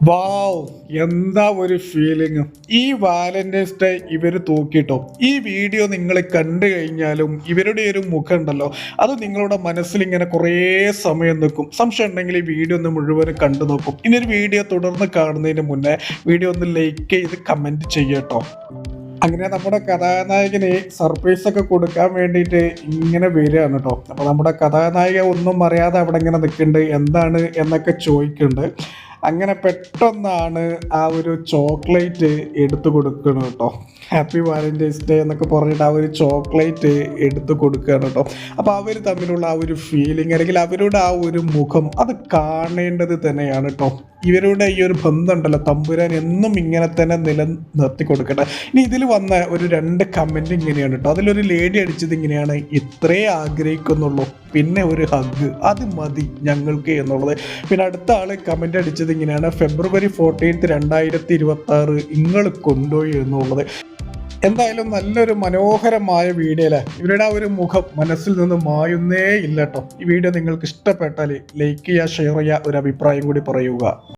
വാവ്, എന്താ ഒരു ഫീലിംഗ്. ഈ വാലന്റൈൻസ് ഡേ ഇവര് തൂക്കിട്ടോ. ഈ വീഡിയോ നിങ്ങൾ കണ്ടു കഴിഞ്ഞാലും ഇവരുടെ ഒരു മുഖം ഉണ്ടല്ലോ, അത് നിങ്ങളുടെ മനസ്സിൽ ഇങ്ങനെ കുറേ സമയം നിൽക്കും. സംശയം ഉണ്ടെങ്കിൽ ഈ വീഡിയോ ഒന്ന് മുഴുവനും കണ്ടു നോക്കും. ഇനി ഒരു വീഡിയോ തുടർന്ന് കാണുന്നതിന് മുന്നേ വീഡിയോ ഒന്ന് ലൈക്ക് ചെയ്ത് കമന്റ് ചെയ്യട്ടോ. അങ്ങനെ നമ്മുടെ കഥാനായകന് സർപ്രൈസ് ഒക്കെ കൊടുക്കാൻ വേണ്ടിയിട്ട് ഇങ്ങനെ വരികയാണ് കേട്ടോ. അപ്പോൾ നമ്മുടെ കഥാനായിക ഒന്നും അറിയാതെ അവിടെ ഇങ്ങനെ നിൽക്കുന്നുണ്ട്, എന്താണ് എന്നൊക്കെ ചോദിക്കുന്നുണ്ട്. അങ്ങനെ പെട്ടെന്നാണ് ആ ഒരു ചോക്ലേറ്റ് എടുത്തു കൊടുക്കണം കേട്ടോ. ഹാപ്പി വാലന്റൈൻസ് ഡേ എന്നൊക്കെ പറഞ്ഞിട്ട് ആ ഒരു ചോക്ലേറ്റ് എടുത്തു കൊടുക്കുകയാണ് കേട്ടോ. അപ്പോൾ അവർ തമ്മിലുള്ള ആ ഒരു ഫീലിംഗ് അല്ലെങ്കിൽ അവരുടെ ആ ഒരു മുഖം അത് കാണേണ്ടത് തന്നെയാണ് കേട്ടോ. ഇവരുടെ ഈ ഒരു ബന്ധം ഉണ്ടല്ലോ, തമ്പുരാൻ എന്നും ഇങ്ങനെ തന്നെ നിലനിർത്തി കൊടുക്കട്ടെ. ഇനി ഇതിൽ വന്ന ഒരു 2 കമൻറ്റ് ഇങ്ങനെയാണ് കേട്ടോ. അതിലൊരു ലേഡി അടിച്ചത് ഇങ്ങനെയാണ്: ഇത്രേ ആഗ്രഹിക്കുന്നുള്ളൂ, പിന്നെ ഒരു ഹഗ് അത് മതി ഞങ്ങൾക്ക് എന്നുള്ളത്. പിന്നെ അടുത്ത ആൾ കമൻറ്റ് അടിച്ചത് ഇങ്ങനെയാണ്: ഫെബ്രുവരി 14, 2026 നിങ്ങൾ കൊണ്ടുപോയി എന്നുള്ളത്. എന്തായാലും നല്ലൊരു മനോഹരമായ വീഡിയോ അല്ലേ. ഇവരുടെ ആ ഒരു മുഖം മനസ്സിൽ നിന്ന് മായുന്നേ ഇല്ല കേട്ടോ. ഈ വീഡിയോ നിങ്ങൾക്ക് ഇഷ്ടപ്പെട്ടാൽ ലൈക്ക് ചെയ്യുക, ഷെയർ ചെയ്യുക, ഒരു അഭിപ്രായം കൂടി പറയുക.